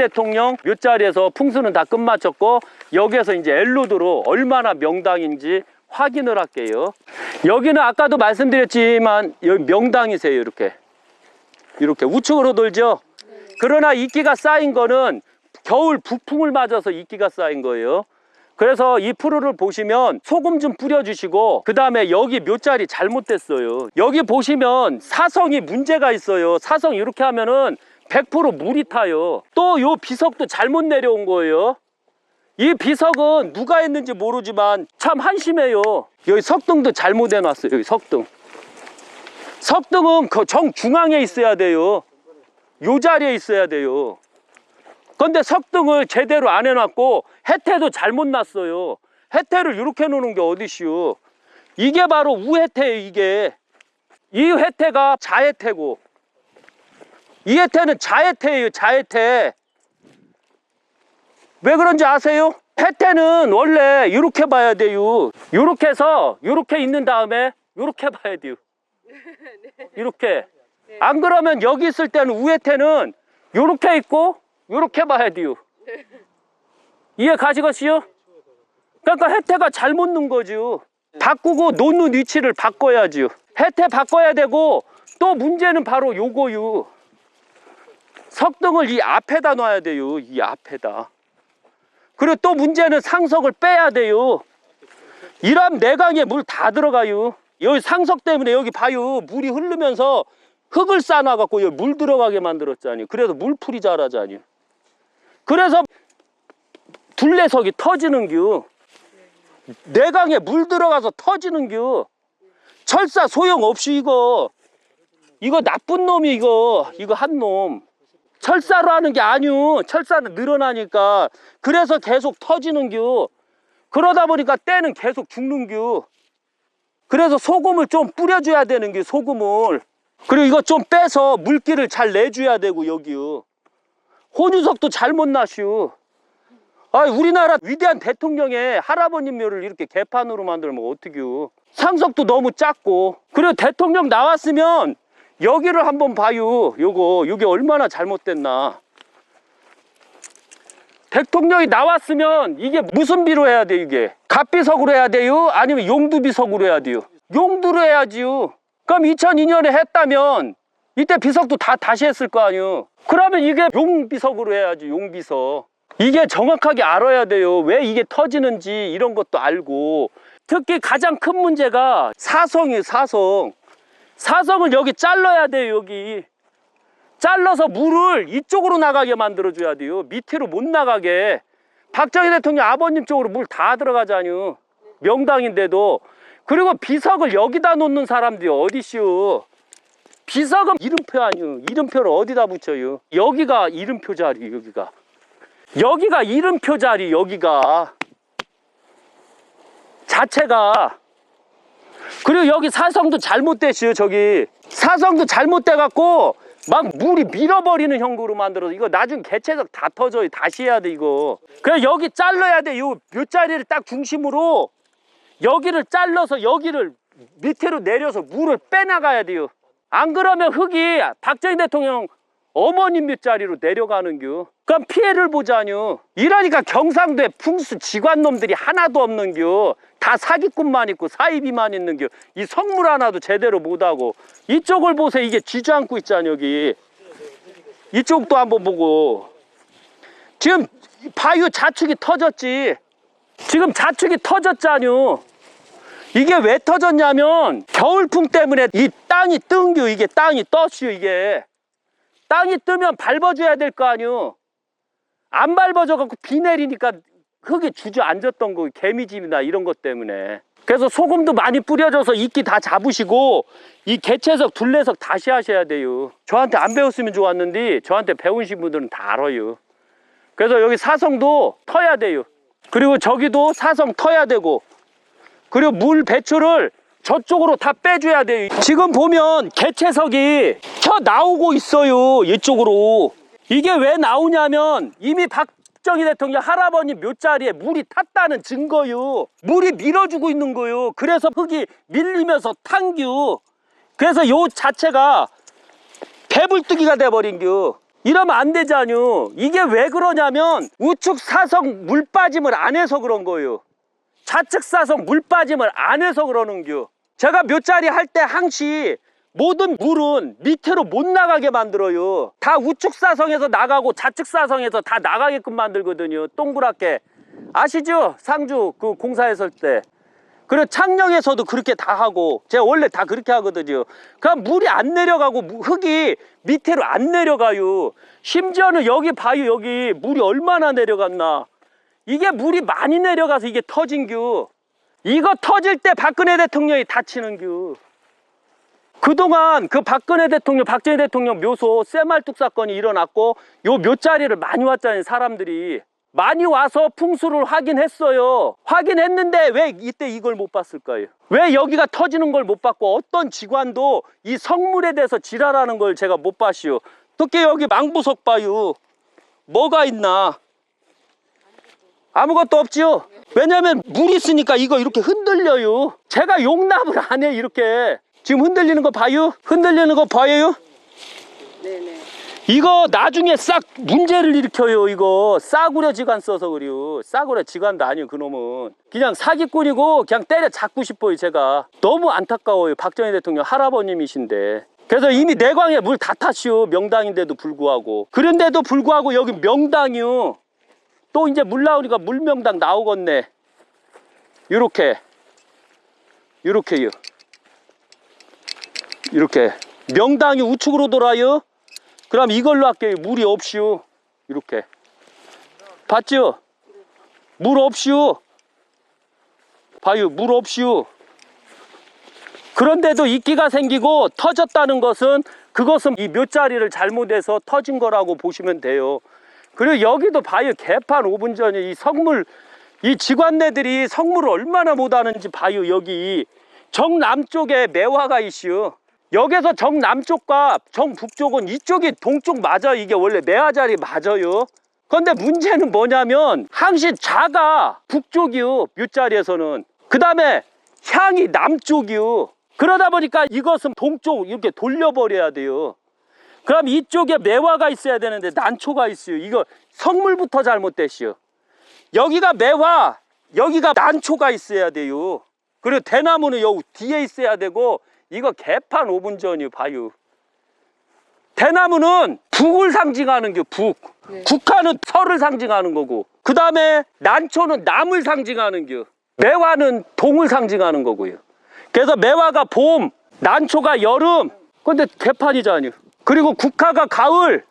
대통령 묘자리에서 풍수는 다 끝마쳤고, 여기에서 이제 엘로드로 얼마나 명당인지 확인을 할게요. 여기는 아까도 말씀드렸지만 여기 명당이세요. 이렇게 우측으로 돌죠. 그러나 이끼가 쌓인 거는 겨울 북풍을 맞아서 이끼가 쌓인 거예요. 그래서 이 프로를 보시면 소금 좀 뿌려주시고, 그 다음에 여기 묘자리 잘못됐어요. 여기 보시면 사성이 문제가 있어요. 사성 이렇게 하면은 100% 물이 타요. 또 요 비석도 잘못 내려온 거예요. 이 비석은 누가 했는지 모르지만 참 한심해요. 여기 석등도 잘못 해놨어요. 여기 석등은 그 정중앙에 있어야 돼요. 요 자리에 있어야 돼요. 근데 석등을 제대로 안 해놨고 해태도 잘못 놨어요. 해태를 이렇게 놓는 게 어디시오. 이게 바로 우해태예요. 이게 이 해태가 자해태고, 이 해태는 자해태예요. 자해태. 왜 그런지 아세요? 해태는 원래 이렇게 봐야 돼요. 이렇게 해서 이렇게 있는 다음에 이렇게 봐야 돼요. 이렇게. 안 그러면 여기 있을 때는 우해태는 이렇게 있고 이렇게 봐야 돼요. 이해 가시겠어요? 그러니까 해태가 잘못 넣은 거죠. 바꾸고 놓는 위치를 바꿔야죠. 해태 바꿔야 되고, 또 문제는 바로 요거요. 석등을 이 앞에다 놔야 돼요. 이 앞에다. 그리고 또 문제는 상석을 빼야 돼요. 이러면 내강에 물 다 들어가요. 여기 상석 때문에 여기 봐요. 물이 흐르면서 흙을 쌓아놔갖고 여기 물 들어가게 만들었잖아요. 그래서 물풀이 자라잖아요. 그래서 둘레석이 터지는겨. 내강에 물 들어가서 터지는겨. 철사 소용없이 이거 나쁜 놈이 이거 한 놈. 철사로 하는 게 아니오. 철사는 늘어나니까. 그래서 계속 터지는겨. 그러다 보니까 때는 계속 죽는겨. 그래서 소금을 좀 뿌려줘야 되는겨. 소금을. 그리고 이거 좀 빼서 물기를 잘 내줘야 되고. 여기요. 혼유석도 잘못 나시오. 우리나라 위대한 대통령의 할아버님 묘를 이렇게 개판으로 만들면 어떡해요. 상석도 너무 작고. 그리고 대통령 나왔으면 여기를 한번 봐요. 요게 얼마나 잘못됐나. 대통령이 나왔으면 이게 무슨 비로 해야 돼요? 이게 갑비석으로 해야 돼요? 아니면 용두비석으로 해야 돼요? 용두로 해야지요. 그럼 2002년에 했다면 이때 비석도 다시 했을 거 아니에요. 그러면 이게 용비석으로 해야지. 용비석. 이게 정확하게 알아야 돼요. 왜 이게 터지는지 이런 것도 알고. 특히 가장 큰 문제가 사성이에요. 사성을 여기 잘라야 돼요. 여기 잘라서 물을 이쪽으로 나가게 만들어 줘야 돼요. 밑으로 못 나가게. 박정희 대통령 아버님 쪽으로 물 다 들어가잖아요. 명당인데도. 그리고 비석을 여기다 놓는 사람들이 어디시오. 비석은 이름표 아니요. 이름표를 어디다 붙여요. 여기가 이름표 자리. 여기가 이름표 자리. 여기가 자체가. 그리고 여기 사성도 잘못됐어요. 저기 사성도 잘못돼 갖고 막 물이 밀어버리는 형국으로 만들어서 이거 나중에 개체석 다 터져요. 다시 해야 돼 이거. 그래 여기 잘라야 돼. 요 묘자리를 딱 중심으로 여기를 잘라서 여기를 밑으로 내려서 물을 빼나가야 돼요. 안 그러면 흙이 박정희 대통령 어머님 묘자리로 내려가는겨. 그럼 피해를 보자뇨. 이러니까 경상도에 풍수 지관놈들이 하나도 없는겨. 다 사기꾼만 있고 사이비만 있는겨. 이 성물 하나도 제대로 못하고. 이쪽을 보세요. 이게 쥐지 않고 있잖아. 여기 이쪽도 한번 보고. 지금 봐요. 자축이 터졌지. 지금 자축이 터졌잖요. 이게 왜 터졌냐면 겨울풍 때문에 이 땅이 뜬겨. 이게 땅이 떴슈. 이게 땅이 뜨면 밟아줘야 될 거 아니오. 안 밟아줘 갖고 비 내리니까 흙이 주저앉았던 거. 개미집이나 이런 것 때문에. 그래서 소금도 많이 뿌려줘서 이끼 다 잡으시고 이 개체석 둘레석 다시 하셔야 돼요. 저한테 안 배웠으면 좋았는데 저한테 배우신 분들은 다 알아요. 그래서 여기 사성도 터야 돼요. 그리고 저기도 사성 터야 되고. 그리고 물 배출을 저쪽으로 다 빼줘야 돼요. 지금 보면 개체석이 켜 나오고 있어요. 이쪽으로. 이게 왜 나오냐면 이미 박정희 대통령 할아버님 묘자리에 물이 탔다는 증거요. 물이 밀어주고 있는 거요. 그래서 흙이 밀리면서 탄겨. 그래서 요 자체가 배불뚝이가 돼버린겨. 이러면 안 되잖요. 이게 왜 그러냐면 우측 사성 물 빠짐을 안 해서 그런 거예요. 좌측 사성 물 빠짐을 안 해서 그러는겨. 제가 묘자리 할 때 항시 모든 물은 밑으로 못 나가게 만들어요. 다 우측 사성에서 나가고 좌측 사성에서 다 나가게끔 만들거든요. 동그랗게. 아시죠? 상주 그 공사했을 때. 그리고 창녕에서도 그렇게 다 하고, 제가 원래 다 그렇게 하거든요. 그럼 물이 안 내려가고 흙이 밑으로 안 내려가요. 심지어는 여기 봐요. 여기 물이 얼마나 내려갔나. 이게 물이 많이 내려가서 이게 터진겨. 이거 터질 때 박근혜 대통령이 다치는겨. 그동안 그 박근혜 대통령, 박정희 대통령 묘소 쇠말뚝 사건이 일어났고 요 묘자리를 많이 왔잖아요. 사람들이 많이 와서 풍수를 확인했어요. 확인했는데 왜 이때 이걸 못 봤을까요? 왜 여기가 터지는 걸 못 봤고 어떤 기관도 이 성물에 대해서 지랄하는 걸 제가 못 봤시오. 특히 여기 망부석 봐요. 뭐가 있나? 아무것도 없지요. 왜냐면 물이 있으니까 이거 이렇게 흔들려요. 제가 용납을 안 해. 이렇게 지금 흔들리는 거 봐요? 흔들리는 거 봐요? 네네. 이거 나중에 싹 문제를 일으켜요. 이거 싸구려 지관 써서 그래요. 싸구려 지관도 아니에요. 그놈은 그냥 사기꾼이고 그냥 때려 잡고 싶어요. 제가 너무 안타까워요. 박정희 대통령 할아버님이신데. 그래서 이미 내광에 물 다 탔시오. 명당인데도 불구하고. 그런데도 불구하고 여기 명당이요. 또 이제 물 나오니까 물명당 나오겠네. 요렇게요. 이렇게 명당이 우측으로 돌아요. 그럼 이걸로 할게요. 물이 없이요. 이렇게 봤죠? 물 없이요. 봐요. 물 없이요. 그런데도 이끼가 생기고 터졌다는 것은 그것은 이 묘자리를 잘못해서 터진 거라고 보시면 돼요. 그리고 여기도 봐요. 개판 5분 전에 이 성물, 이 지관내들이 성물을 얼마나 못하는지 봐요. 여기 정남쪽에 매화가 있시요. 여기서 정남쪽과 정북쪽은 이쪽이 동쪽 맞아요. 이게 원래 매화자리 맞아요. 그런데 문제는 뭐냐면 항시 자가 북쪽이요. 묘자리에서는. 그 다음에 향이 남쪽이요. 그러다 보니까 이것은 동쪽 이렇게 돌려버려야 돼요. 그럼 이쪽에 매화가 있어야 되는데 난초가 있어요. 이거 성물부터 잘못됐어요. 여기가 매화, 여기가 난초가 있어야 돼요. 그리고 대나무는 여기 뒤에 있어야 되고 이거 개판 5분 전이요. 봐요. 대나무는 북을 상징하는 게 북. 네. 국화는 설을 상징하는 거고. 그 다음에 난초는 남을 상징하는 게. 매화는 동을 상징하는 거고요. 그래서 매화가 봄, 난초가 여름. 근데 개판이잖아요. 그리고 국화가 가을,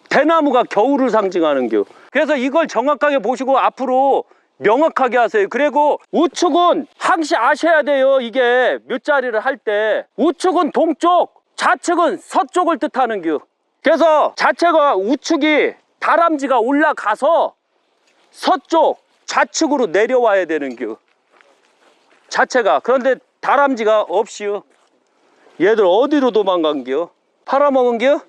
대나무가 겨울을 상징하는 겨. 그래서 이걸 정확하게 보시고 앞으로 명확하게 하세요. 그리고 우측은 항시 아셔야 돼요. 이게 묘자리를 할 때 우측은 동쪽, 좌측은 서쪽을 뜻하는 겨. 그래서 자체가 우측이 다람쥐가 올라가서 서쪽, 좌측으로 내려와야 되는 겨. 자체가. 그런데 다람쥐가 없이요. 얘들 어디로 도망간 겨? 팔아먹은 겨?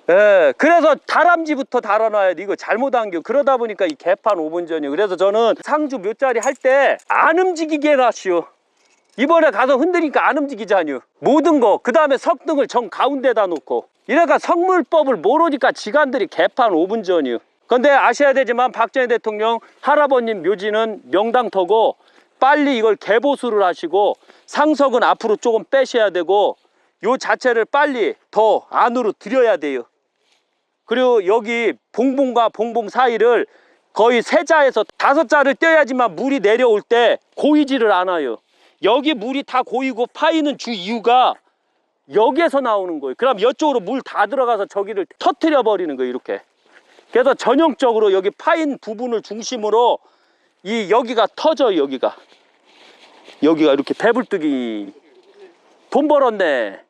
예, 그래서 다람쥐부터 달아놔야 돼. 이거 잘못한 겨. 그러다 보니까 이 개판 5분 전이요. 그래서 저는 상주 묘자리 할 때 안 움직이게 해놨시오. 이번에 가서 흔드니까 안 움직이잖요. 모든 거. 그 다음에 석등을 정 가운데다 놓고. 이래가 성물법을 모르니까 지간들이 개판 5분 전이요. 근데 아셔야 되지만 박정희 대통령 할아버님 묘지는 명당터고 빨리 이걸 개보수를 하시고 상석은 앞으로 조금 빼셔야 되고 요 자체를 빨리 더 안으로 들여야 돼요. 그리고 여기 봉봉과 봉봉 사이를 거의 3자에서 5자를 떼야지만 물이 내려올 때 고이지를 않아요. 여기 물이 다 고이고 파이는 주 이유가 여기에서 나오는 거예요. 그럼 이쪽으로 물 다 들어가서 저기를 터트려 버리는 거예요. 이렇게. 그래서 전형적으로 여기 파인 부분을 중심으로 이 여기가 터져요. 여기가 이렇게 배불뚝이 돈 벌었네.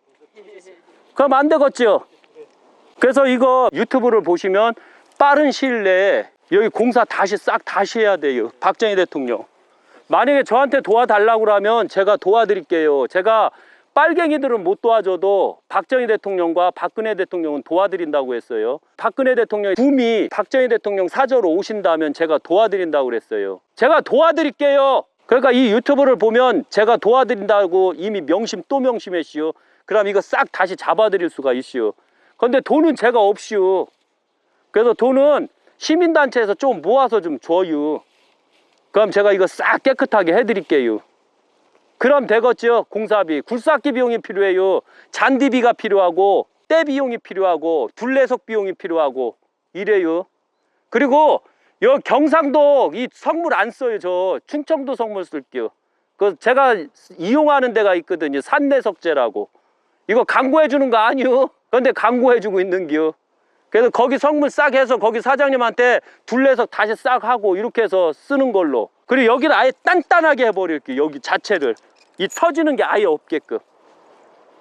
그럼 안 되겠죠. 그래서 이거 유튜브를 보시면 빠른 시일 내에 여기 공사 다시 해야 돼요. 박정희 대통령. 만약에 저한테 도와달라고 하면 제가 도와드릴게요. 제가 빨갱이들은 못 도와줘도 박정희 대통령과 박근혜 대통령은 도와드린다고 했어요. 박근혜 대통령의 붐이 박정희 대통령 사저로 오신다면 제가 도와드린다고 그랬어요. 제가 도와드릴게요. 그러니까 이 유튜브를 보면 제가 도와드린다고 이미 명심 또 명심했시오. 그럼 이거 싹 다시 잡아드릴 수가 있시오. 근데 돈은 제가 없이요. 그래서 돈은 시민단체에서 좀 모아서 좀 줘요. 그럼 제가 이거 싹 깨끗하게 해드릴게요. 그럼 되겠죠. 공사비, 굴삭기 비용이 필요해요. 잔디비가 필요하고 때 비용이 필요하고 둘레석 비용이 필요하고 이래요. 그리고 여 경상도 이 성물 안 써요. 저 충청도 성물 쓸게요. 그 제가 이용하는 데가 있거든요. 산내석재라고. 이거 광고해 주는 거 아니요. 근데 광고해 주고 있는겨. 그래서 거기 성물 싹 해서 거기 사장님한테 둘레석 다시 싹 하고 이렇게 해서 쓰는 걸로. 그리고 여기를 아예 단단하게 해버릴게요. 여기 자체를. 이 터지는 게 아예 없게끔.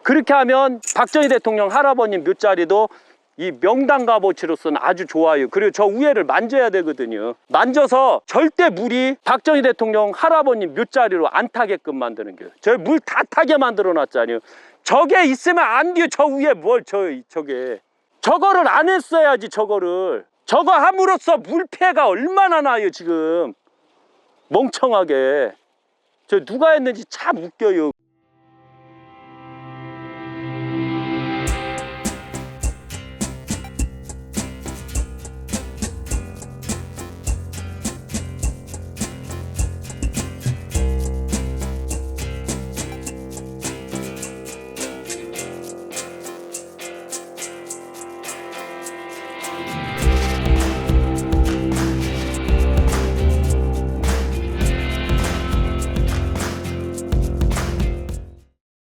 그렇게 하면 박정희 대통령 할아버님 묘자리도 이 명당 값어치로서는 아주 좋아요. 그리고 저 위에를 만져야 되거든요. 만져서 절대 물이 박정희 대통령 할아버님 묘자리로 안 타게끔 만드는 거예요. 저 물 다 타게 만들어 놨잖아요. 저게 있으면 안 돼요. 저 위에 뭘 저게. 저거를 안 했어야지. 저거를. 저거 함으로써 물패가 얼마나 나요 지금. 멍청하게. 저 누가 했는지 참 웃겨요.